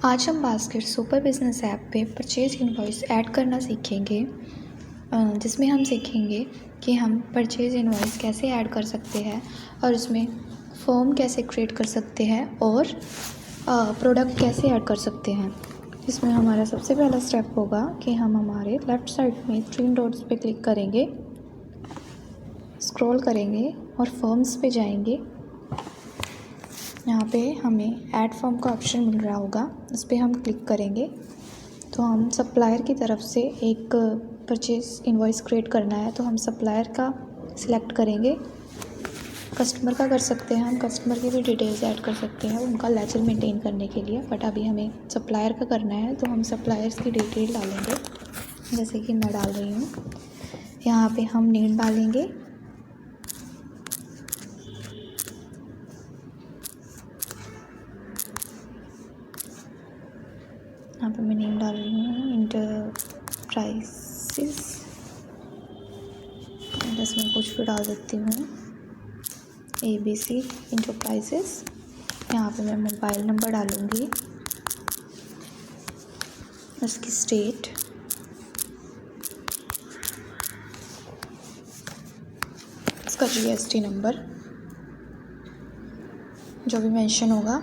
आज हम basket super business app पे परचेज इनवॉइस ऐड करना सीखेंगे, जिसमें हम सीखेंगे कि हम परचेज इनवॉइस कैसे ऐड कर सकते हैं और उसमें फॉर्म कैसे क्रिएट कर सकते हैं और प्रोडक्ट कैसे ऐड कर सकते हैं। इसमें हमारा सबसे पहला स्टेप होगा कि हम हमारे लेफ़्ट साइड में 3 डॉट्स पे क्लिक करेंगे, स्क्रॉल करेंगे और फॉर्म्स पे जाएंगे। यहाँ पे हमें ऐड फॉर्म का ऑप्शन मिल रहा होगा, उस पर हम क्लिक करेंगे तो हम सप्लायर की तरफ से एक परचेज इनवॉइस क्रिएट करना है, तो हम सप्लायर का सिलेक्ट करेंगे। कस्टमर का कर सकते हैं, हम कस्टमर की भी डिटेल्स ऐड कर सकते हैं उनका लेजर मेंटेन करने के लिए, बट अभी हमें सप्लायर का करना है तो हम सप्लायर्स की डिटेल डालेंगे, जैसे कि मैं डाल रही हूँ। यहाँ पे हम नेम डालेंगे, यहाँ पे मैं नेम डाल रही हूँ इंटरप्राइजेस, इसमें कुछ भी डाल देती हूँ, ABC इंटरप्राइजेस। यहाँ पे मैं मोबाइल नंबर डालूँगी, उसकी स्टेट, उसका GST नंबर जो भी मेंशन होगा,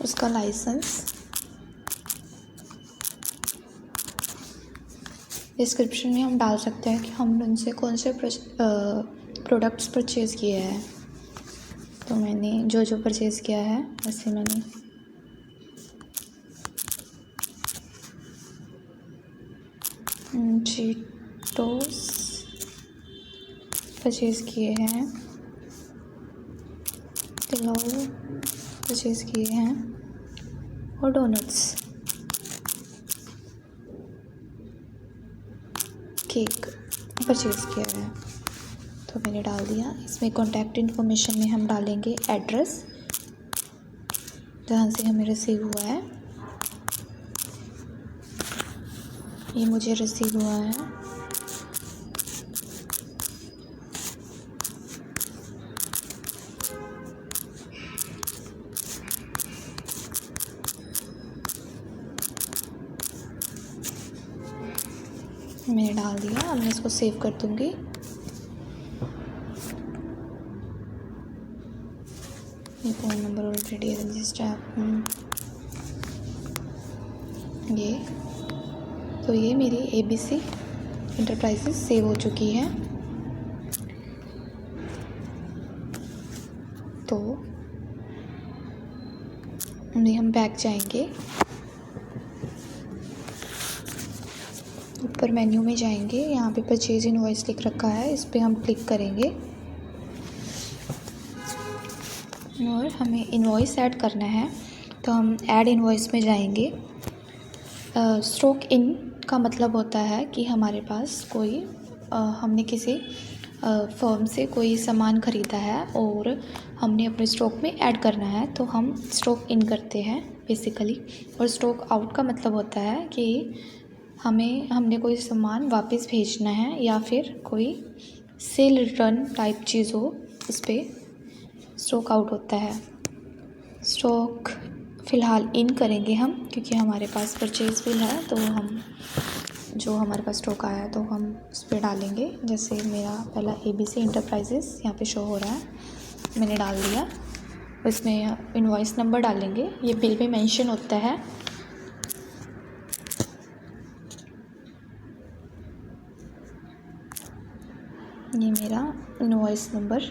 उसका लाइसेंस। डिस्क्रिप्शन में हम डाल सकते हैं कि हमने उनसे कौन से प्रोडक्ट्स परचेज़ किए हैं। तो मैंने जो जो परचेज़ किया है वैसे मैंने चीटोस परचेज़ किए हैं, पिलो परचेज़ किए हैं और डोनट्स, केक परचेज़ किया है। तो मैंने डाल दिया। इसमें कॉन्टैक्ट इन्फॉर्मेशन में हम डालेंगे एड्रेस जहाँ से हमें रिसीव हुआ है, ये मुझे रिसीव हुआ है। मैंने डाल दिया, अब मैं इसको सेव कर दूँगी। ये फ़ोन नंबर ऑलरेडी रजिस्टर ये, तो ये मेरी ABC इंटरप्राइजेस सेव हो चुकी है। तो हम बैक जाएंगे, ऊपर मेन्यू में जाएंगे, यहाँ पे परचेज इनवॉइस लिख रखा है, इस पर हम क्लिक करेंगे और हमें इनवॉइस ऐड करना है। तो हम ऐड इनवॉइस में जाएंगे। स्टॉक इन का मतलब होता है कि हमारे पास कोई हमने किसी फर्म से कोई सामान ख़रीदा है और हमने अपने स्टॉक में ऐड करना है, तो हम स्टॉक इन करते हैं बेसिकली। और स्टॉक आउट का मतलब होता है कि हमने कोई सामान वापस भेजना है या फिर कोई सेल रिटर्न टाइप चीज़ हो, उस पर स्टॉक आउट होता है। स्टॉक फ़िलहाल इन करेंगे हम, क्योंकि हमारे पास परचेज बिल है, तो हम जो हमारे पास स्टॉक आया है तो हम उस पर डालेंगे। जैसे मेरा पहला ABC इंटरप्राइजेस यहाँ पे शो हो रहा है, मैंने डाल दिया। इसमें इनवॉइस नंबर डालेंगे, ये बिल में मेंशन होता है। ये मेरा इनवॉइस नंबर,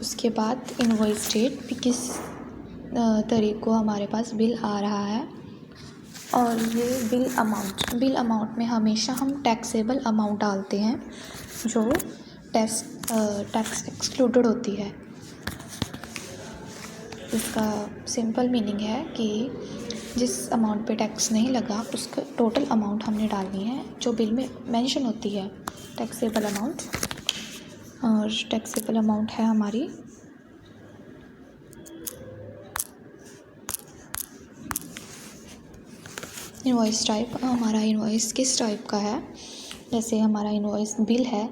उसके बाद इनवॉइस डेट भी किस तारीख को हमारे पास बिल आ रहा है, और ये बिल अमाउंट में हमेशा हम टैक्सेबल अमाउंट डालते हैं जो टैक्स एक्सक्लूडेड होती है। इसका सिंपल मीनिंग है कि जिस अमाउंट पे टैक्स नहीं लगा उसका टोटल अमाउंट हमने डालनी है जो बिल में मेंशन होती है, टैक्सेबल अमाउंट। और टैक्सेबल अमाउंट है हमारी इनवॉइस टाइप। हमारा इनवॉइस किस टाइप का है, जैसे हमारा इनवॉइस बिल है,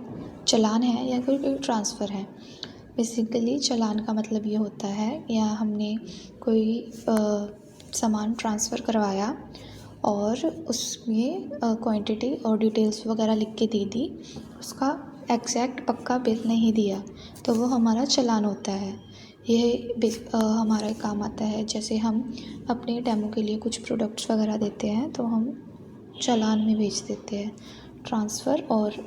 चालान है या कोई ट्रांसफ़र है। बेसिकली चालान का मतलब ये होता है या हमने कोई सामान ट्रांसफ़र करवाया और उसमें क्वांटिटी और डिटेल्स वगैरह लिख के दे दी, उसका एग्जैक्ट पक्का बिल नहीं दिया तो वो हमारा चालान होता है। ये बिल हमारा काम आता है। जैसे हम अपने डेमो के लिए कुछ प्रोडक्ट्स वगैरह देते हैं तो हम चालान में भेज देते हैं। ट्रांसफ़र और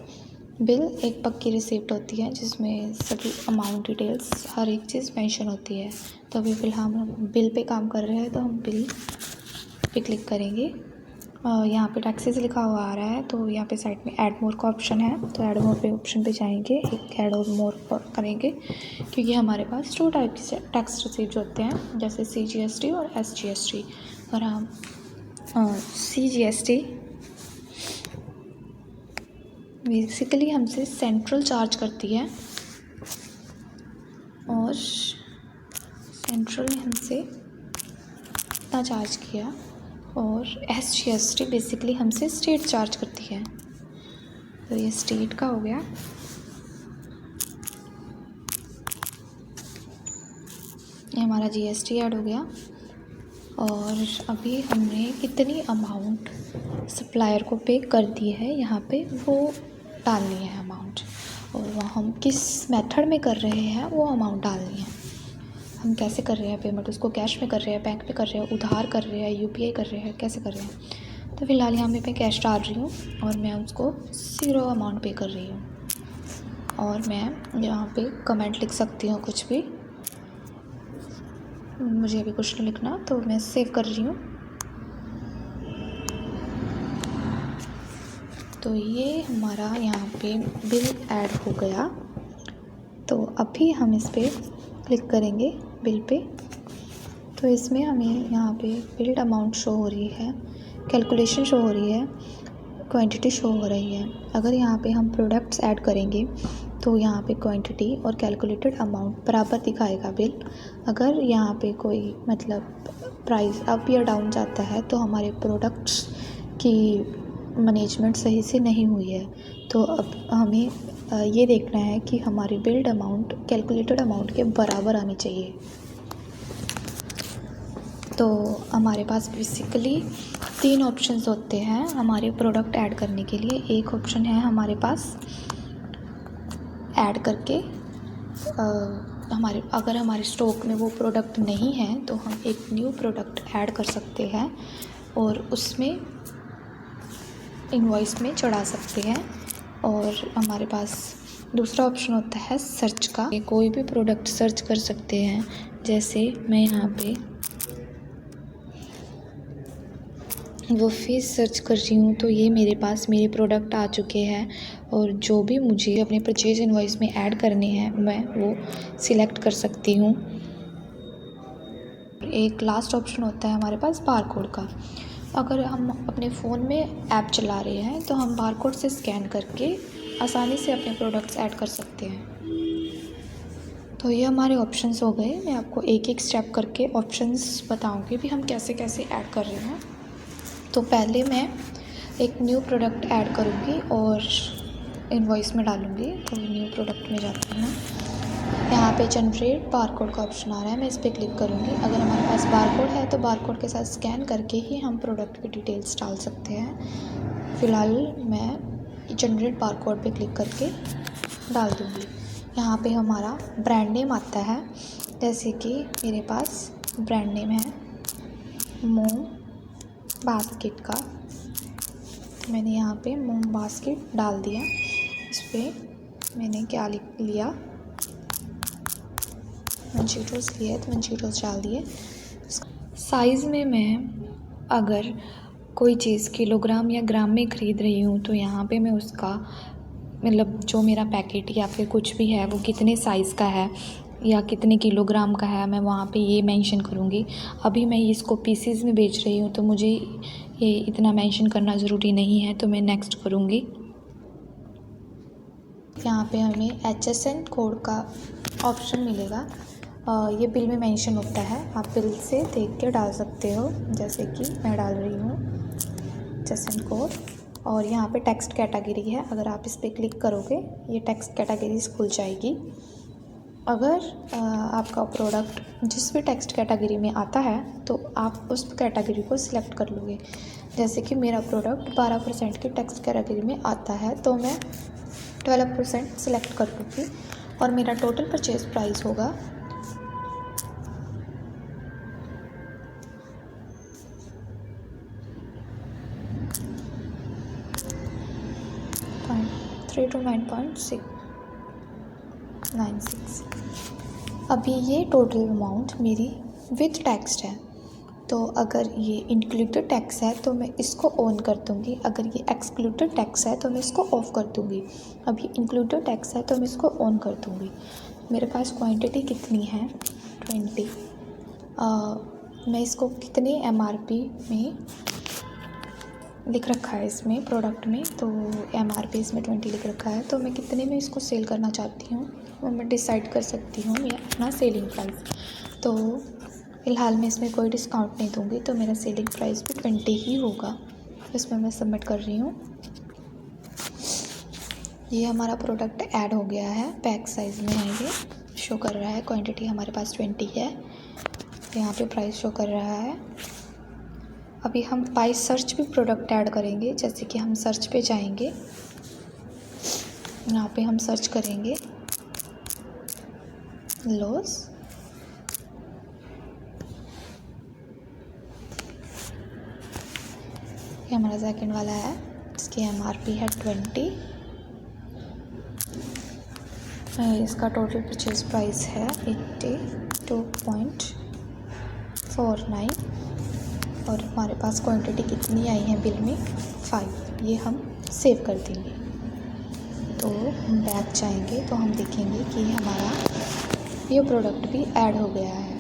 बिल एक पक्की रिसिप्ट होती है जिसमें सभी अमाउंट डिटेल्स हर एक चीज़ मेंशन होती है। तो अभी फ़िलहाल हम बिल पे काम कर रहे हैं तो हम बिल पे क्लिक करेंगे। यहाँ पे टैक्सेस लिखा हुआ आ रहा है तो यहाँ पे साइड में ऐड मोर का ऑप्शन है, तो ऐड मोर पे ऑप्शन पे जाएंगे, एक ऐड और मोर करेंगे क्योंकि हमारे पास 2 टाइप के टैक्स रिसीप्ट होते हैं, जैसे CGST और SGST। और हम CGST बेसिकली हमसे सेंट्रल चार्ज करती है और सेंट्रल ने हमसे इतना चार्ज किया, और SGST बेसिकली हमसे स्टेट चार्ज करती है। तो ये स्टेट का हो गया। ये हमारा GST ऐड हो गया। और अभी हमने कितनी अमाउंट सप्लायर को पे कर दी है यहाँ पे वो डालनी है अमाउंट, और वह हम किस मेथड में कर रहे हैं वो अमाउंट डालनी है। हम कैसे कर रहे हैं पेमेंट, उसको कैश में कर रहे हैं, बैंक में कर रहे हैं, उधार कर रहे हैं, UPI कर रहे हैं, कैसे कर रहे हैं। तो फ़िलहाल यहाँ पे मैं कैश डाल रही हूँ और मैं उसको 0 अमाउंट पे कर रही हूँ। और मैं यहाँ पे कमेंट लिख सकती हूँ कुछ भी, मुझे अभी कुछ नहीं लिखना तो मैं सेव कर रही हूँ। तो ये हमारा यहाँ पे बिल ऐड हो गया। तो अभी हम इस पर क्लिक करेंगे बिल पे, तो इसमें हमें यहाँ पे बिल्ड अमाउंट शो हो रही है, कैलकुलेशन शो हो रही है, क्वांटिटी शो हो रही है। अगर यहाँ पे हम प्रोडक्ट्स ऐड करेंगे तो यहाँ पे क्वांटिटी और कैलकुलेटेड अमाउंट बराबर दिखाएगा बिल। अगर यहाँ पे कोई मतलब प्राइस अप या डाउन जाता है तो हमारे प्रोडक्ट्स की मैनेजमेंट सही से नहीं हुई है। तो अब हमें ये देखना है कि हमारी बिल्ड अमाउंट कैलकुलेटेड अमाउंट के बराबर आनी चाहिए। तो हमारे पास बेसिकली 3 ऑप्शंस होते हैं हमारे प्रोडक्ट ऐड करने के लिए। एक ऑप्शन है हमारे पास ऐड करके अगर हमारे स्टॉक में वो प्रोडक्ट नहीं है तो हम एक न्यू प्रोडक्ट ऐड कर सकते हैं और उसमें इनवॉइस में चढ़ा सकते हैं। और हमारे पास दूसरा ऑप्शन होता है सर्च का, कोई भी प्रोडक्ट सर्च कर सकते हैं। जैसे मैं यहाँ पे वो फेस सर्च कर रही हूँ तो ये मेरे पास मेरे प्रोडक्ट आ चुके हैं, और जो भी मुझे अपने परचेज इनवॉइस में ऐड करने हैं मैं वो सिलेक्ट कर सकती हूँ। एक लास्ट ऑप्शन होता है हमारे पास बारकोड का। अगर हम अपने फ़ोन में ऐप चला रहे हैं तो हम बारकोड से स्कैन करके आसानी से अपने प्रोडक्ट्स ऐड कर सकते हैं। तो ये हमारे ऑप्शंस हो गए। मैं आपको एक एक स्टेप करके ऑप्शंस बताऊँगी भी हम कैसे कैसे ऐड कर रहे हैं। तो पहले मैं एक न्यू प्रोडक्ट ऐड करूँगी और इनवॉइस में डालूँगी। तो न्यू प्रोडक्ट में जाती हूँ, यहाँ पे जनरेट बारकोड का ऑप्शन आ रहा है, मैं इस पर क्लिक करूँगी। अगर हमारे पास बारकोड है तो बारकोड के साथ स्कैन करके ही हम प्रोडक्ट की डिटेल्स डाल सकते हैं। फ़िलहाल मैं जनरेट बारकोड पे क्लिक करके डाल दूँगी। यहाँ पे हमारा ब्रांड नेम आता है, जैसे कि मेरे पास ब्रांड नेम है मोम बास्केट का, तो मैंने यहाँ पे मोम बास्केट डाल दिया। इस पर मैंने क्या लिख लिया, मंचीटोस लिए तो मंचीटोस डाल दिए। साइज़ में मैं अगर कोई चीज़ किलोग्राम या ग्राम में ख़रीद रही हूँ तो यहाँ पे मैं उसका मतलब जो मेरा पैकेट या फिर कुछ भी है वो कितने साइज़ का है या कितने किलोग्राम का है मैं वहाँ पे ये मेंशन करूँगी। अभी मैं इसको पीसीज में बेच रही हूँ तो मुझे ये इतना मेंशन करना ज़रूरी नहीं है, तो मैं नेक्स्ट करूँगी। यहाँ पे हमें HSN कोड का ऑप्शन मिलेगा। ये बिल में मेंशन होता है, आप बिल से देख के डाल सकते हो, जैसे कि मैं डाल रही हूँ HSN कोड। और यहाँ पे टेक्स्ट कैटेगरी है, अगर आप इस पर क्लिक करोगे ये टेक्स्ट कैटेगरी खुल जाएगी। अगर आपका प्रोडक्ट जिस भी टेक्स्ट कैटेगरी में आता है तो आप उस कैटेगरी को सिलेक्ट कर लोगे। जैसे कि मेरा प्रोडक्ट 12% की टेक्स्ट कैटेगरी में आता है तो मैं 12% सिलेक्ट कर लूँगी और मेरा टोटल परचेज प्राइस होगा 9.96। अभी ये टोटल अमाउंट मेरी विथ टैक्स है, तो अगर ये इंक्लूडेड टैक्स है तो मैं इसको ऑन कर दूँगी, अगर ये एक्सक्लूडेड टैक्स है तो मैं इसको ऑफ़ कर दूँगी। अभी इंक्लूडेड टैक्स है तो मैं इसको ऑन कर दूँगी। मेरे पास क्वांटिटी कितनी है 20। मैं इसको कितने MRP में लिख रखा है इसमें प्रोडक्ट में, तो MRP इसमें 20 लिख रखा है, तो मैं कितने में इसको सेल करना चाहती हूँ वो मैं डिसाइड कर सकती हूँ या अपना सेलिंग प्राइस। तो फ़िलहाल मैं इसमें कोई डिस्काउंट नहीं दूँगी, तो मेरा सेलिंग प्राइस भी 20 ही होगा। इसमें मैं सबमिट कर रही हूँ। ये हमारा प्रोडक्ट ऐड हो गया है, पैक साइज़ में है, ये शो कर रहा है। क्वांटिटी हमारे पास 20 है, यहाँ पे प्राइस शो कर रहा है। अभी हम बाय सर्च भी प्रोडक्ट ऐड करेंगे, जैसे कि हम सर्च पे जाएंगे, यहाँ पे हम सर्च करेंगे लॉस। ये हमारा सेकंड वाला है, इसकी MRP है 20। इसका टोटल परचेज प्राइस है 82.49 और हमारे पास क्वांटिटी कितनी आई है बिल में 5। ये हम सेव कर देंगे। तो हम बैक जाएंगे तो हम देखेंगे कि हमारा ये प्रोडक्ट भी ऐड हो गया है।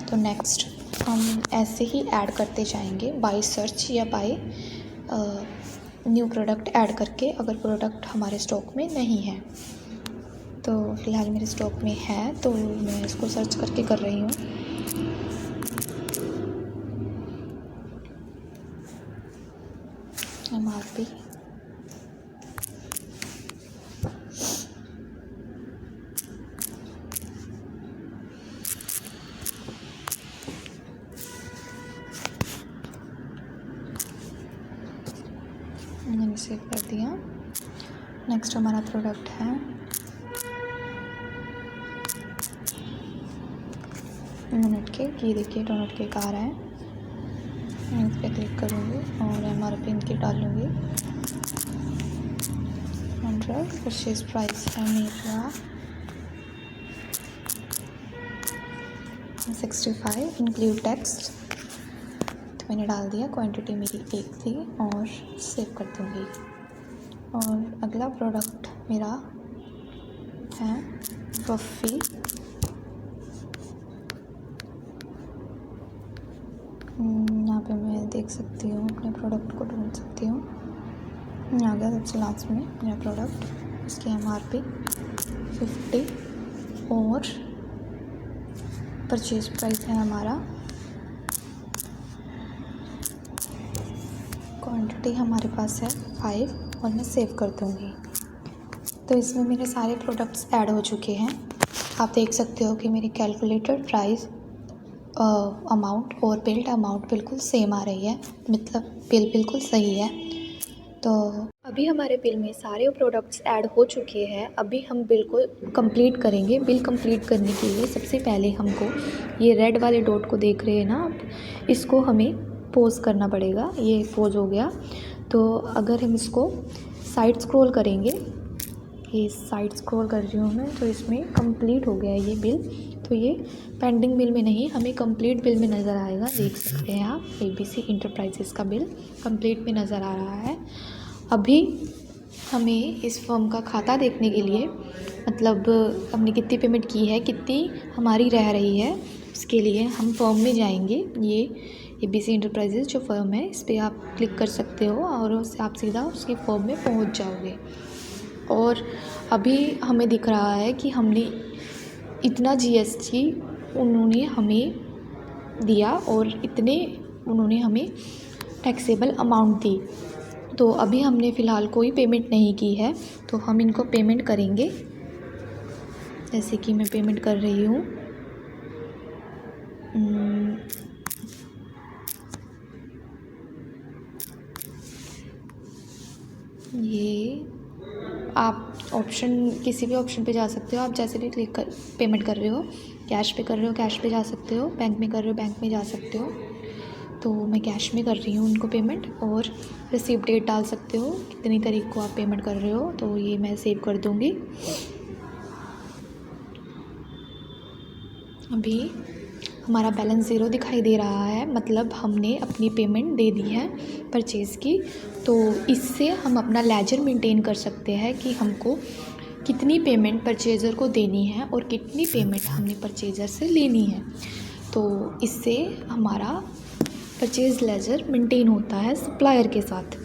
तो नेक्स्ट हम ऐसे ही ऐड करते जाएंगे बाय सर्च या बाय न्यू प्रोडक्ट ऐड करके, अगर प्रोडक्ट हमारे स्टॉक में नहीं है। तो फ़िलहाल मेरे स्टॉक में है तो मैं इसको सर्च करके कर रही हूँ। MRP मैंने सेव कर दिया। नेक्स्ट हमारा प्रोडक्ट है डोनट केक। ये देखिए डोनट केक आ रहा है, मैं इस पर क्लिक करूँगी और MRP इनकी डालूँगी 100। परचेज प्राइस है मेरा 65 इंक्लूड टैक्स, तो मैंने डाल दिया। क्वांटिटी मेरी 1 थी और सेव कर दूँगी। और अगला प्रोडक्ट मेरा है वफ़ी। यहाँ पे मैं देख सकती हूँ, अपने प्रोडक्ट को ढूंढ सकती हूँ। आ गया सबसे लास्ट में मेरा प्रोडक्ट, इसकी MRP 50 और परचेज प्राइस है हमारा, क्वांटिटी हमारे पास है 5 और मैं सेव कर दूँगी। तो इसमें मेरे सारे प्रोडक्ट्स ऐड हो चुके हैं। आप देख सकते हो कि मेरी कैलकुलेटेड प्राइस अमाउंट और बिल्ड अमाउंट बिल्कुल सेम आ रही है, मतलब बिल बिल्कुल सही है। तो अभी हमारे बिल में सारे प्रोडक्ट्स ऐड हो चुके हैं। अभी हम बिल को कंप्लीट करेंगे। बिल कंप्लीट करने के लिए सबसे पहले हमको ये रेड वाले डॉट को देख रहे हैं ना आप, इसको हमें पॉज करना पड़ेगा। ये पॉज हो गया। तो अगर हम इसको साइड स्क्रॉल करेंगे, ये साइड स्क्रॉल कर रही हूँ मैं, तो इसमें कंप्लीट हो गया है ये बिल। तो ये पेंडिंग बिल में नहीं, हमें कंप्लीट बिल में नज़र आएगा। देख सकते हैं आप ABC इंटरप्राइजेज़ का बिल कंप्लीट में नज़र आ रहा है। अभी हमें इस फर्म का खाता देखने के लिए, मतलब हमने कितनी पेमेंट की है, कितनी हमारी रह रही है, उसके लिए हम फर्म में जाएंगे। ये ABC इंटरप्राइजेज़ जो फर्म है, इस पर आप क्लिक कर सकते हो और उससे आप सीधा उसके फर्म में पहुंच जाओगे। और अभी हमें दिख रहा है कि हमने इतना GST उन्होंने हमें दिया और इतने उन्होंने हमें टैक्सेबल अमाउंट दी। तो अभी हमने फ़िलहाल कोई पेमेंट नहीं की है, तो हम इनको पेमेंट करेंगे। जैसे कि मैं पेमेंट कर रही हूँ। ये आप ऑप्शन, किसी भी ऑप्शन पे जा सकते हो, आप जैसे भी क्लिक कर पेमेंट कर रहे हो, कैश पे कर रहे हो कैश पे जा सकते हो, बैंक में कर रहे हो बैंक में जा सकते हो। तो मैं कैश में कर रही हूँ उनको पेमेंट, और रिसीव डेट डाल सकते हो कितनी तारीख को आप पेमेंट कर रहे हो, तो ये मैं सेव कर दूँगी। अभी हमारा बैलेंस ज़ीरो दिखाई दे रहा है, मतलब हमने अपनी पेमेंट दे दी है परचेज़ की। तो इससे हम अपना लेजर मेंटेन कर सकते हैं कि हमको कितनी पेमेंट परचेज़र को देनी है और कितनी पेमेंट हमने परचेज़र से लेनी है। तो इससे हमारा परचेज़ लेजर मेंटेन होता है सप्लायर के साथ।